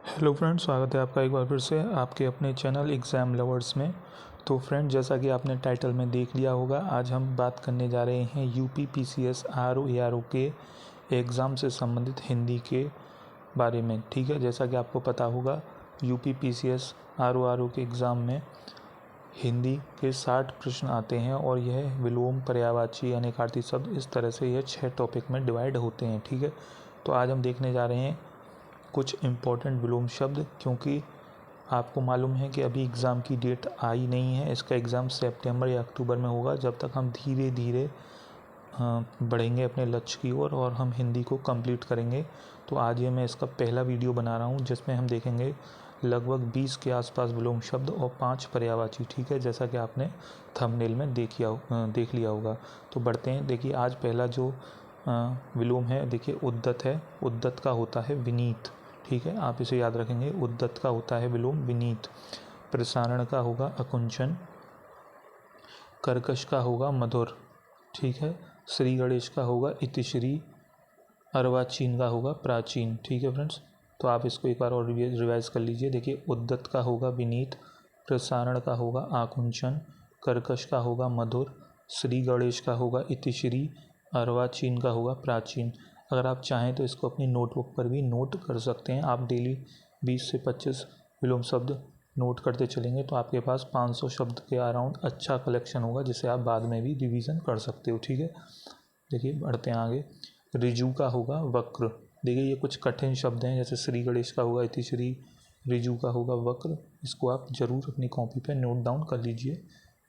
Hello friend, स्वागत है आपका एक बार फिर से आपके अपने चैनल एग्ज़ाम लवर्स में। तो फ्रेंड, जैसा कि आपने टाइटल में देख लिया होगा, आज हम बात करने जा रहे हैं यूपी पीसीएस आरओ एआरओ के एग्ज़ाम से संबंधित हिंदी के बारे में। ठीक है, जैसा कि आपको पता होगा, यूपी पीसीएस आरओ के एग्ज़ाम में हिंदी के 60 प्रश्न आते हैं और यह विलोम, पर्यायवाची, अनेकार्थी शब्द, इस तरह से यह 6 टॉपिक में डिवाइड होते हैं। ठीक है, तो आज हम देखने जा रहे हैं कुछ इम्पोर्टेंट विलोम शब्द, क्योंकि आपको मालूम है कि अभी एग्ज़ाम की डेट आई नहीं है। इसका एग्ज़ाम सितंबर या अक्टूबर में होगा, जब तक हम धीरे धीरे बढ़ेंगे अपने लक्ष्य की ओर और हम हिंदी को कंप्लीट करेंगे। तो आज ये मैं इसका पहला वीडियो बना रहा हूँ, जिसमें हम देखेंगे लगभग 20 के आसपास विलोम शब्द और 5 पर्यायवाची। ठीक है, जैसा कि आपने थंबनेल में देख लिया होगा। तो बढ़ते हैं। देखिए, आज पहला जो विलोम है, देखिए उद्दत है। उद्दत का होता है विनीत। ठीक है, आप इसे याद रखेंगे। उद्दत का होता है विलोम विनीत। प्रसारण का होगा अकुंचन। कर्कश का होगा मधुर। ठीक है, श्री गणेश का होगा इतिश्री। अर्वाचीन का होगा प्राचीन। ठीक है फ्रेंड्स, तो आप इसको एक बार और रिवाइज कर लीजिए। देखिए, उद्दत का होगा विनीत, प्रसारण का होगा आकुंचन, कर्कश का होगा मधुर, श्री गणेश का होगा इतिश्री, अर्वाचीन का होगा प्राचीन। अगर आप चाहें तो इसको अपनी नोटबुक पर भी नोट कर सकते हैं। आप डेली 20 से 25 विलोम शब्द नोट करते चलेंगे तो आपके पास 500 शब्द के अराउंड अच्छा कलेक्शन होगा, जिसे आप बाद में भी रिवीजन कर सकते हो। ठीक है, देखिए बढ़ते हैं आगे। रिजु का होगा वक्र। देखिए, ये कुछ कठिन शब्द हैं, जैसे श्री गणेश का होगा इतिश्री, रिजु का होगा वक्र। इसको आप जरूर अपनी कॉपी पे नोट डाउन कर लीजिए।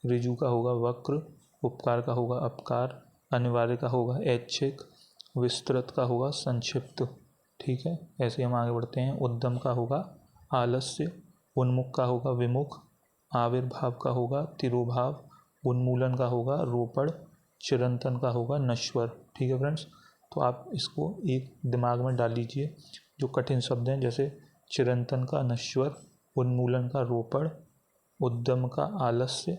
रिजु का होगा वक्र, उपकार का होगा अपकार, अनिवार्य का होगा ऐच्छिक, विस्तृत का होगा संक्षिप्त। ठीक है, ऐसे हम आगे बढ़ते हैं। उद्यम का होगा आलस्य, उन्मुख का होगा विमुख, आविर्भाव का होगा तिरोभाव, उन्मूलन का होगा रोपड़, चिरंतन का होगा नश्वर। ठीक है फ्रेंड्स, तो आप इसको एक दिमाग में डाल लीजिए। जो कठिन शब्द हैं, जैसे चिरंतन का नश्वर, उन्मूलन का रोपड़, उद्यम का आलस्य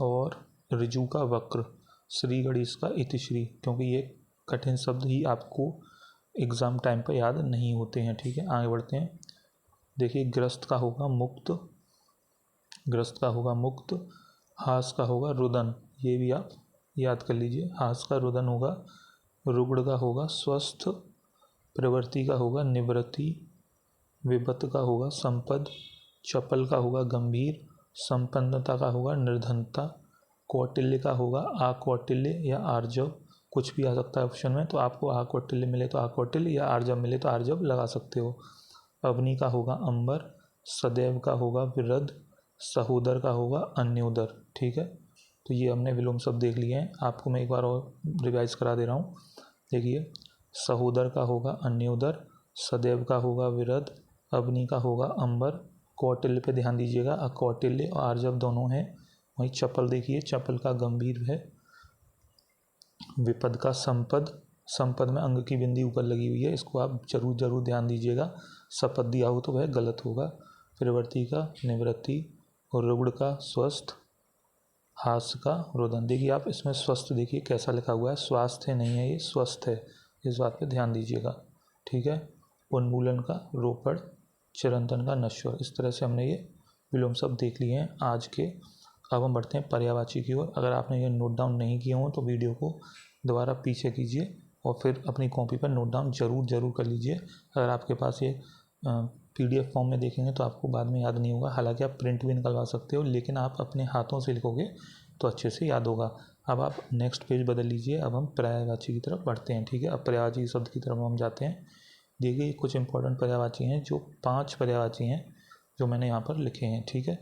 और ऋजु का वक्र, श्री गणेश का इतिश्री, क्योंकि ये कठिन शब्द ही आपको एग्ज़ाम टाइम पर याद नहीं होते हैं। ठीक है, आगे बढ़ते हैं। देखिए, ग्रस्त का होगा मुक्त, ग्रस्त का होगा मुक्त, हास का होगा रुदन, ये भी आप याद कर लीजिए। हास का रुदन होगा। रुग्ण का होगा स्वस्थ, प्रवृत्ति का होगा निवृत्ति, विपत्त का होगा संपद, चपल का होगा गंभीर, संपन्नता का होगा निर्धनता, कौटिल्य का होगा आकौटिल्य या आर्जव। कुछ भी आ सकता है ऑप्शन में, तो आपको आकौटिल्य मिले तो आकौटिल्य या आर्जव मिले तो आर्जव लगा सकते हो। अवनी का होगा अंबर, सदैव का होगा विरध, सहोदर का होगा अन्योदर। ठीक है, तो ये हमने विलोम शब्द देख लिए हैं। आपको मैं एक बार और रिवाइज करा दे रहा हूँ। देखिए, सहोदर का होगा अन्योदर, सदैव का होगा विरध, अवनी का होगा अंबर, कौटिल्य पे ध्यान दीजिएगा, अकौटिल्य और आर्जव दोनों हैं। वहीं चपल देखिए, चपल का गंभीर है। विपद का संपद, संपद में अंग की बिंदी ऊपर लगी हुई है, इसको आप जरूर ध्यान दीजिएगा। सपद दिया हो तो वह गलत होगा। प्रवृत्ति का निवृत्ति और रुग्ण का स्वस्थ, हास का रुदन। देखिए, आप इसमें स्वस्थ देखिए कैसा लिखा हुआ है, स्वास्थ्य नहीं है, ये स्वस्थ है, इस बात पे ध्यान दीजिएगा। ठीक है, उन्मूलन का रोपड़, चिरंतन का नश्वर। इस तरह से हमने ये विलोम शब्द देख लिए हैं आज के। अब हम बढ़ते हैं पर्यायवाची की ओर। अगर आपने ये नोट डाउन नहीं किए हों तो वीडियो को दोबारा पीछे कीजिए और फिर अपनी कॉपी पर नोट डाउन जरूर कर लीजिए। अगर आपके पास ये PDF फॉर्म में देखेंगे तो आपको बाद में याद नहीं होगा। हालांकि आप प्रिंट भी निकलवा सकते हो, लेकिन आप अपने हाथों से लिखोगे तो अच्छे से याद होगा। अब आप नेक्स्ट पेज बदल लीजिए। अब हम पर्यायवाची की तरफ बढ़ते हैं। ठीक है, अब पर्यायवाची शब्द की तरफ हम जाते हैं। देखिए, कुछ इंपॉर्टेंट पर्यायवाची हैं, जो 5 पर्यायवाची हैं जो मैंने यहाँ पर लिखे हैं। ठीक है,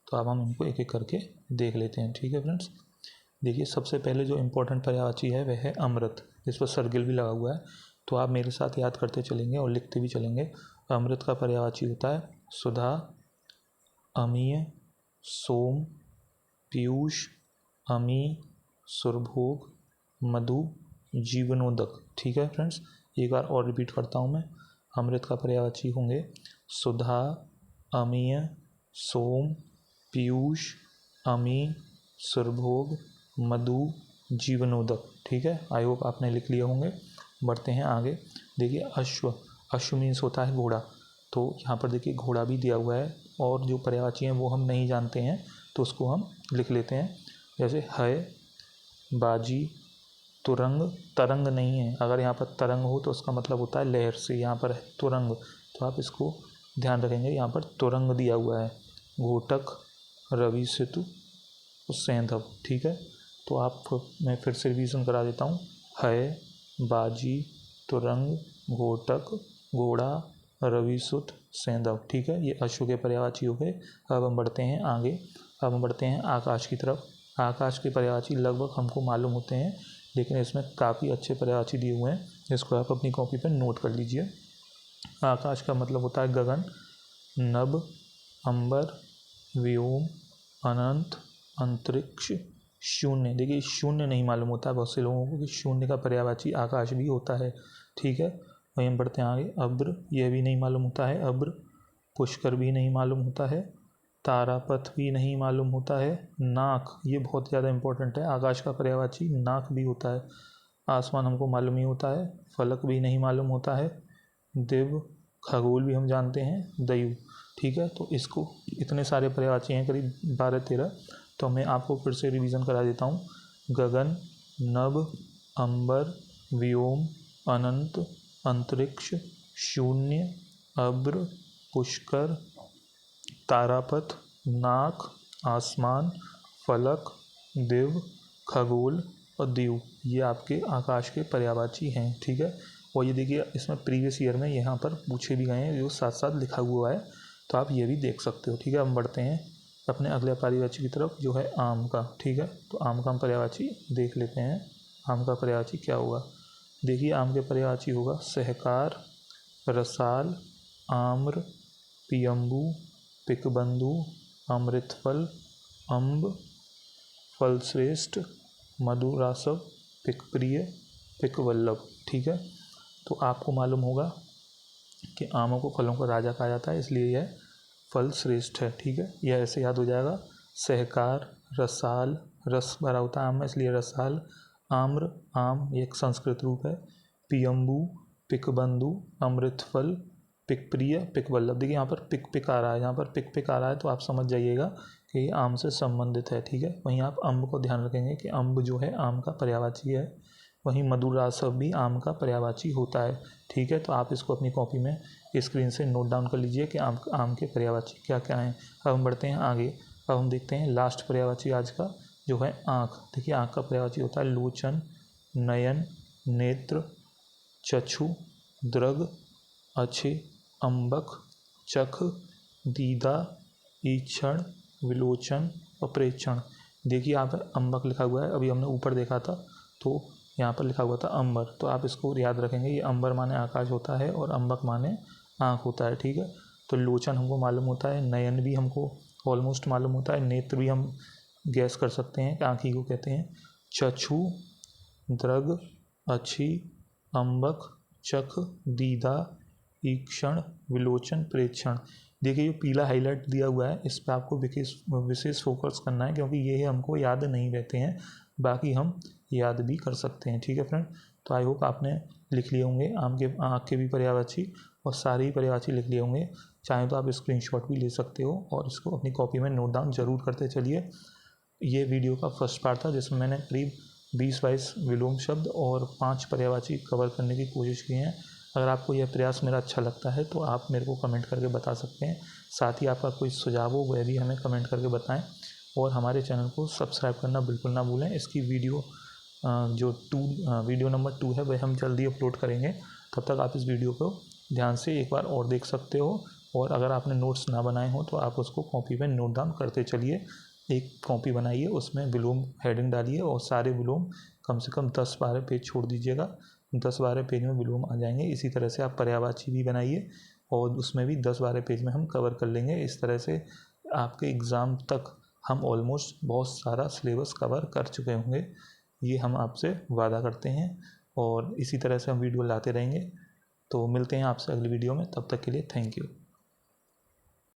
तो अब हम इनको एक एक करके देख लेते हैं। ठीक है फ्रेंड्स, देखिए, सबसे पहले जो इम्पोर्टेंट पर्यायवाची है वह है अमृत। इस पर सर्किल भी लगा हुआ है, तो आप मेरे साथ याद करते चलेंगे और लिखते भी चलेंगे। अमृत का पर्यायवाची होता है सुधा, अमीय, सोम, पीयूष, अमी, सुरभोग, मधु, जीवनोदक। ठीक है फ्रेंड्स, एक बार और रिपीट करता हूँ मैं। अमृत का पर्यायवाची होंगे सुधा, अमीय, सोम, पीयूष, अमी, सुरभोग, मधु, जीवनोदक। ठीक है, आई होप आपने लिख लिए होंगे। बढ़ते हैं आगे। देखिए, अश्व, अश्व मीन्स होता है घोड़ा। तो यहाँ पर देखिए घोड़ा भी दिया हुआ है और जो पर्यायवाची हैं वो हम नहीं जानते हैं तो उसको हम लिख लेते हैं। जैसे है, बाजी, तुरंग। तरंग नहीं है, अगर यहाँ पर तरंग हो तो उसका मतलब होता है लहर से, यहाँ पर है तुरंग, तो आप इसको ध्यान रखेंगे, यहाँ पर तुरंग दिया हुआ है। घोटक, रवि सेतु, सेंधव। ठीक है, तो आप मैं फिर से रिवीजन करा देता हूँ। है, बाजी, तुरंग, घोटक, घोड़ा, रविसुत, सेंधव। ठीक है, ये अश्व के पर्यायवाची हो गए। अब हम बढ़ते हैं आगे, अब हम बढ़ते हैं आकाश की तरफ। आकाश के पर्यायवाची लगभग हमको मालूम होते हैं, लेकिन इसमें काफ़ी अच्छे पर्यायवाची दिए हुए हैं, जिसको आप अपनी कॉपी पर नोट कर लीजिए। आकाश का मतलब होता है गगन, नभ, अंबर, व्योम, अनंत, अंतरिक्ष, शून्य। देखिए शून्य नहीं मालूम होता है बहुत से लोगों को कि शून्य का पर्यायवाची आकाश भी होता है। ठीक है, वहीं हम बढ़ते हैं आगे। अब्र, यह भी नहीं मालूम होता है। अब्र, पुष्कर भी नहीं मालूम होता है। तारापथ भी नहीं मालूम होता है। नाक, ये बहुत ज़्यादा इंपॉर्टेंट है, आकाश का पर्यायवाची नाक भी होता है। आसमान हमको मालूम ही होता है। फलक भी नहीं मालूम होता है। दिव, खगोल भी हम जानते हैं। दयु। ठीक है, तो इसको इतने सारे पर्यायवाची हैं, करीब 12-13, तो मैं आपको फिर से रिवीजन करा देता हूँ। गगन, नभ, अंबर, व्योम, अनंत, अंतरिक्ष, शून्य, अब्र, पुष्कर, तारापथ, नाक, आसमान, फलक, दिव, खगोल और दीव, ये आपके आकाश के पर्यायवाची हैं। ठीक है, और ये देखिए इसमें प्रीवियस ईयर में यहाँ पर पूछे भी गए हैं, जो साथ साथ लिखा हुआ है, तो आप ये भी देख सकते हो। ठीक है, हम बढ़ते हैं अपने अगले पर्यायवाची की तरफ, जो है आम का। ठीक है, तो आम का हम पर्यायवाची देख लेते हैं। आम का पर्यायवाची क्या होगा? देखिए आम के पर्यायवाची होगा सहकार, रसाल, आम्र, पियम्बू, पिकबंधु, अमृतफल, अम्ब, फलश्रेष्ठ, मधुरासव, पिकप्रिय, पिकवल्लभ। ठीक है, तो आपको मालूम होगा कि आमों को फलों का राजा कहा जाता है, इसलिए यह फल श्रेष्ठ है। ठीक है, यह ऐसे याद हो जाएगा। सहकार, रसाल, रस भरा होता है आम में, इसलिए रसाल। आम्र, आम, ये एक संस्कृत रूप है। पियम्बू, पिकबंधु, अमृतफल, पिकप्रिय, पिकवल्लभ। देखिए यहाँ पर पिक पिक आ रहा है, यहाँ पर पिक पिक आ रहा है, तो आप समझ जाइएगा कि ये आम से संबंधित है। ठीक है, वहीं आप अम्ब को ध्यान रखेंगे कि अम्ब जो है आम का पर्यायवाची है। वहीं मधुरासव भी आम का पर्यायवाची होता है। ठीक है, तो आप इसको अपनी कॉपी में स्क्रीन से नोट डाउन कर लीजिए कि आम के पर्यायवाची क्या क्या हैं। अब हम बढ़ते हैं आगे, अब हम देखते हैं लास्ट पर्यायवाची आज का, जो है आँख। देखिए आँख का पर्यायवाची होता है लोचन, नयन, नेत्र, चक्षु, दृग, अच्छे, अम्बक, चख, दीदा, ईक्षण, विलोचन और प्रेक्षण। देखिए यहाँ पर अम्बक लिखा हुआ है, अभी हमने ऊपर देखा था, तो यहाँ पर लिखा हुआ था अंबर, तो आप इसको याद रखेंगे। ये अंबर माने आकाश होता है और अम्बक माने आँख होता है। ठीक है, तो लोचन हमको मालूम होता है, नयन भी हमको ऑलमोस्ट मालूम होता है, नेत्र भी हम गैस कर सकते हैं कि आँख ही को कहते हैं। चक्षु, दृग, अच्छी, अम्बक, चख, दीदा, ईक्षण, विलोचन, प्रेक्षण। देखिए ये पीला हाईलाइट दिया हुआ है, इस पर आपको विशेष फोकस करना है, क्योंकि ये हमको याद नहीं रहते हैं, बाकी हम याद भी कर सकते हैं। ठीक है फ्रेंड, तो आई होप आपने लिख लिए होंगे आँख के भी पर्यायवाची और सारे ही पर्यायवाची लिख लिए होंगे। चाहें तो आप स्क्रीनशॉट भी ले सकते हो और इसको अपनी कॉपी में नोट डाउन जरूर करते चलिए। ये वीडियो का फर्स्ट पार्ट था, जिसमें मैंने करीब 20-22 विलोम शब्द और 5 पर्यायवाची कवर करने की कोशिश की है। अगर आपको यह प्रयास मेरा अच्छा लगता है तो आप मेरे को कमेंट करके बता सकते हैं। साथ ही आपका कोई सुझाव हो वह भी हमें कमेंट करके बताएं, और हमारे चैनल को सब्सक्राइब करना बिल्कुल ना भूलें। इसकी वीडियो नंबर 2 है वह हम जल्दी अपलोड करेंगे। तब तक आप इस वीडियो को ध्यान से एक बार और देख सकते हो, और अगर आपने नोट्स ना बनाए हो तो आप उसको कॉपी में नोट डाउन करते चलिए। एक कॉपी बनाइए, उसमें विलोम हेडिंग डालिए और सारे विलोम कम से कम 10-12 पेज छोड़ दीजिएगा। 10-12 पेज में विलोम आ जाएंगे। इसी तरह से आप पर्यायवाची भी बनाइए और उसमें भी 10-12 पेज में हम कवर कर लेंगे। इस तरह से आपके एग्ज़ाम तक हम ऑलमोस्ट बहुत सारा सिलेबस कवर कर चुके होंगे, ये हम आपसे वादा करते हैं, और इसी तरह से हम वीडियो लाते रहेंगे। तो मिलते हैं आपसे अगली वीडियो में, तब तक के लिए थैंक यू।